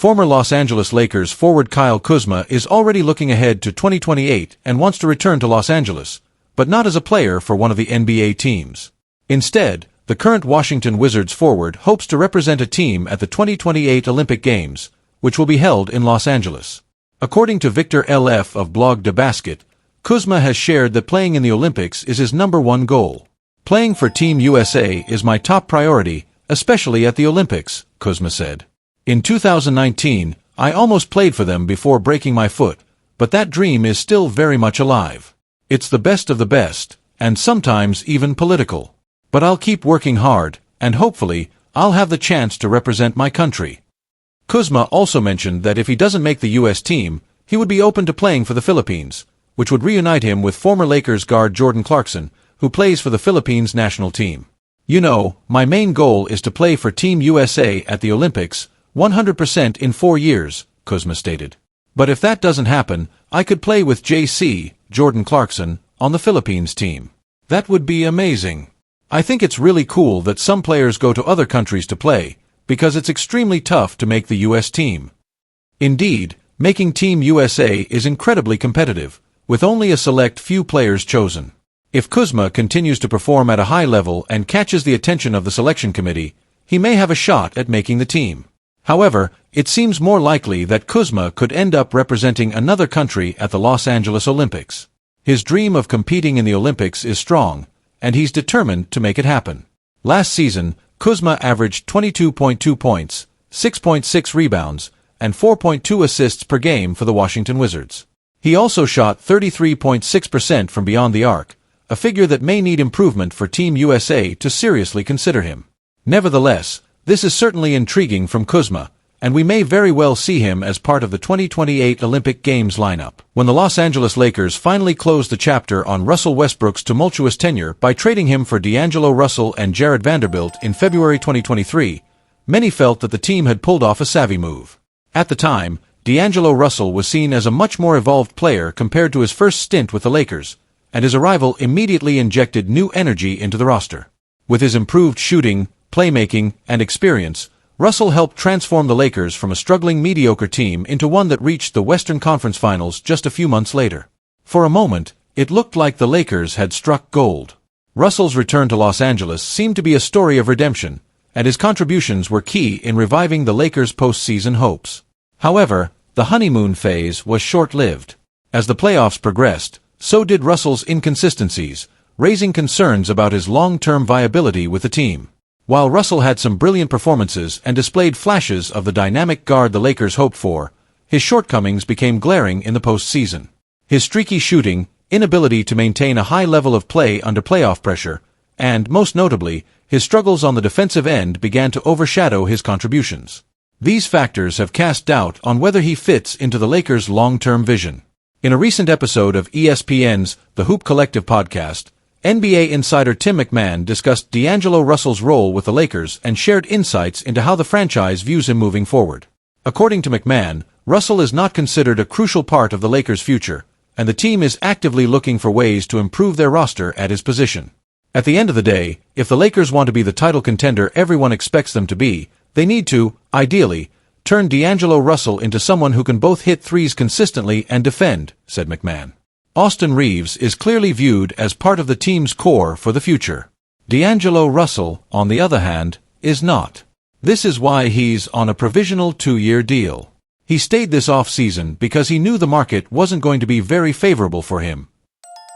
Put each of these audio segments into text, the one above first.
Former Los Angeles Lakers forward Kyle Kuzma is already looking ahead to 2028 and wants to return to Los Angeles, but not as a player for one of the NBA teams. Instead, the current Washington Wizards forward hopes to represent a team at the 2028 Olympic Games, which will be held in Los Angeles. According to Victor LF of blog The Basket, Kuzma has shared that playing in the Olympics is his #1 goal. "Playing for Team USA is my top priority, especially at the Olympics," Kuzma said. "In 2019, I almost played for them before breaking my foot, but that dream is still very much alive. It's the best of the best, and sometimes even political. But I'll keep working hard, and hopefully, I'll have the chance to represent my country." Kuzma also mentioned that if he doesn't make the U.S. team, he would be open to playing for the Philippines, which would reunite him with former Lakers guard Jordan Clarkson, who plays for the Philippines national team. "You know, my main goal is to play for Team USA at the Olympics, 100% in 4 years, Kuzma stated. "But if that doesn't happen, I could play with JC, Jordan Clarkson, on the Philippines team. That would be amazing. I think it's really cool that some players go to other countries to play, because it's extremely tough to make the U.S. team. Indeed, making Team USA is incredibly competitive, with only a select few players chosen. If Kuzma continues to perform at a high level and catches the attention of the selection committee, he may have a shot at making the team. However, it seems more likely that Kuzma could end up representing another country at the Los Angeles Olympics. His dream of competing in the Olympics is strong, and he's determined to make it happen. Last season, Kuzma averaged 22.2 points, 6.6 rebounds, and 4.2 assists per game for the Washington Wizards. He also shot 33.6% from beyond the arc, a figure that may need improvement for Team USA to seriously consider him. Nevertheless, this is certainly intriguing from Kuzma, and we may very well see him as part of the 2028 Olympic Games lineup. When the Los Angeles Lakers finally closed the chapter on Russell Westbrook's tumultuous tenure by trading him for D'Angelo Russell and Jared Vanderbilt in February 2023, many felt that the team had pulled off a savvy move. At the time, D'Angelo Russell was seen as a much more evolved player compared to his first stint with the Lakers, and his arrival immediately injected new energy into the roster. With his improved shooting, playmaking, and experience, Russell helped transform the Lakers from a struggling mediocre team into one that reached the Western Conference Finals just a few months later. For a moment, it looked like the Lakers had struck gold. Russell's return to Los Angeles seemed to be a story of redemption, and his contributions were key in reviving the Lakers' postseason hopes. However, the honeymoon phase was short-lived. As the playoffs progressed, so did Russell's inconsistencies, raising concerns about his long-term viability with the team. While Russell had some brilliant performances and displayed flashes of the dynamic guard the Lakers hoped for, his shortcomings became glaring in the postseason. His streaky shooting, inability to maintain a high level of play under playoff pressure, and, most notably, his struggles on the defensive end began to overshadow his contributions. These factors have cast doubt on whether he fits into the Lakers' long-term vision. In a recent episode of ESPN's The Hoop Collective podcast, NBA insider Tim McMahon discussed D'Angelo Russell's role with the Lakers and shared insights into how the franchise views him moving forward. According to McMahon, Russell is not considered a crucial part of the Lakers' future, and the team is actively looking for ways to improve their roster at his position. At the end of the day, if the Lakers want to be the title contender everyone expects them to be, they need to, ideally, turn D'Angelo Russell into someone who can both hit threes consistently and defend, said McMahon. Austin Reeves is clearly viewed as part of the team's core for the future. D'Angelo Russell, on the other hand, is not. This is why he's on a provisional 2-year deal. He stayed this off-season because he knew the market wasn't going to be very favorable for him.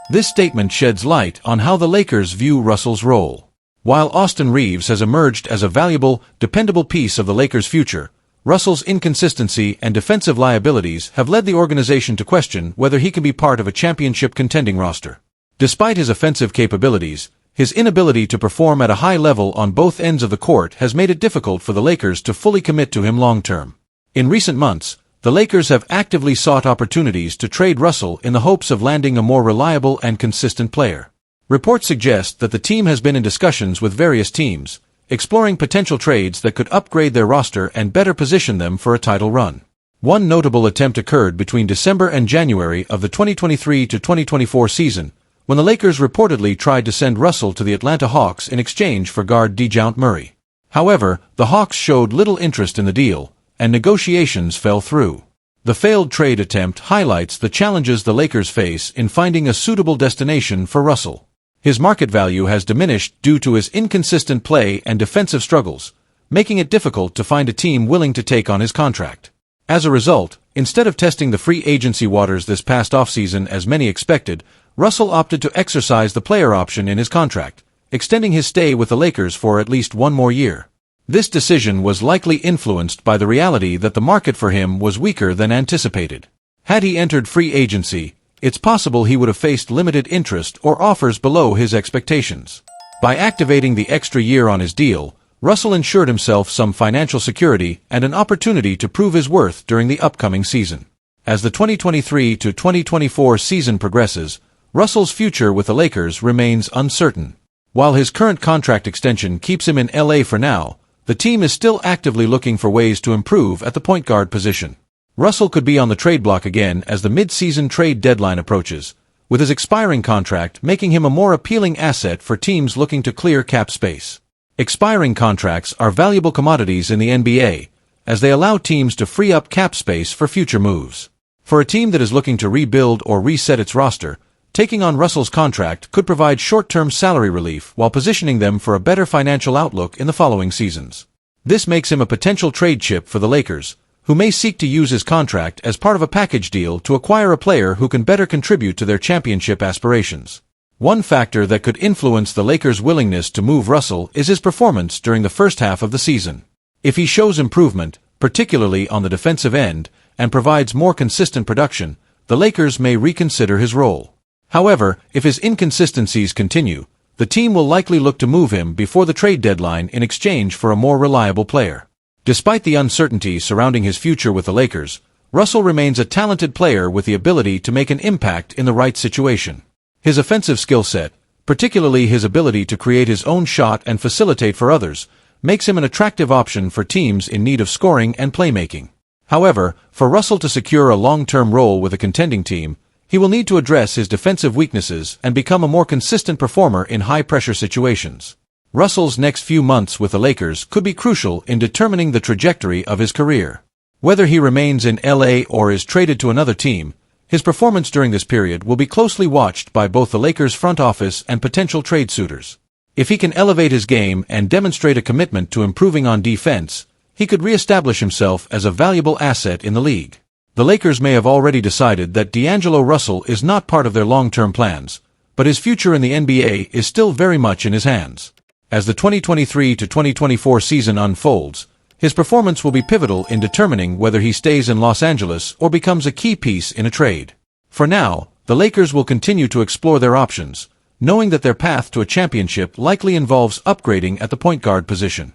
This statement sheds light on how the Lakers view Russell's role. While Austin Reeves has emerged as a valuable, dependable piece of the Lakers' future, Russell's inconsistency and defensive liabilities have led the organization to question whether he can be part of a championship contending roster. Despite his offensive capabilities, his inability to perform at a high level on both ends of the court has made it difficult for the Lakers to fully commit to him long-term. In recent months, the Lakers have actively sought opportunities to trade Russell in the hopes of landing a more reliable and consistent player. Reports suggest that the team has been in discussions with various teams, exploring potential trades that could upgrade their roster and better position them for a title run. One notable attempt occurred between December and January of the 2023-2024 season, when the Lakers reportedly tried to send Russell to the Atlanta Hawks in exchange for guard DeJounte Murray. However, the Hawks showed little interest in the deal, and negotiations fell through. The failed trade attempt highlights the challenges the Lakers face in finding a suitable destination for Russell. His market value has diminished due to his inconsistent play and defensive struggles, making it difficult to find a team willing to take on his contract. As a result, instead of testing the free agency waters this past offseason as many expected, Russell opted to exercise the player option in his contract, extending his stay with the Lakers for at least one more year. This decision was likely influenced by the reality that the market for him was weaker than anticipated. Had he entered free agency, it's possible he would have faced limited interest or offers below his expectations. By activating the extra year on his deal, Russell ensured himself some financial security and an opportunity to prove his worth during the upcoming season. As the 2023-2024 season progresses, Russell's future with the Lakers remains uncertain. While his current contract extension keeps him in LA for now, the team is still actively looking for ways to improve at the point guard position. Russell could be on the trade block again as the mid-season trade deadline approaches, with his expiring contract making him a more appealing asset for teams looking to clear cap space. Expiring contracts are valuable commodities in the NBA, as they allow teams to free up cap space for future moves. For a team that is looking to rebuild or reset its roster, taking on Russell's contract could provide short-term salary relief while positioning them for a better financial outlook in the following seasons. This makes him a potential trade chip for the Lakers, who may seek to use his contract as part of a package deal to acquire a player who can better contribute to their championship aspirations. One factor that could influence the Lakers' willingness to move Russell is his performance during the first half of the season. If he shows improvement, particularly on the defensive end, and provides more consistent production, the Lakers may reconsider his role. However, if his inconsistencies continue, the team will likely look to move him before the trade deadline in exchange for a more reliable player. Despite the uncertainty surrounding his future with the Lakers, Russell remains a talented player with the ability to make an impact in the right situation. His offensive skill set, particularly his ability to create his own shot and facilitate for others, makes him an attractive option for teams in need of scoring and playmaking. However, for Russell to secure a long-term role with a contending team, he will need to address his defensive weaknesses and become a more consistent performer in high-pressure situations. Russell's next few months with the Lakers could be crucial in determining the trajectory of his career. Whether he remains in LA or is traded to another team, his performance during this period will be closely watched by both the Lakers' front office and potential trade suitors. If he can elevate his game and demonstrate a commitment to improving on defense, he could re-establish himself as a valuable asset in the league. The Lakers may have already decided that D'Angelo Russell is not part of their long-term plans, but his future in the NBA is still very much in his hands. As the 2023-2024 season unfolds, his performance will be pivotal in determining whether he stays in Los Angeles or becomes a key piece in a trade. For now, the Lakers will continue to explore their options, knowing that their path to a championship likely involves upgrading at the point guard position.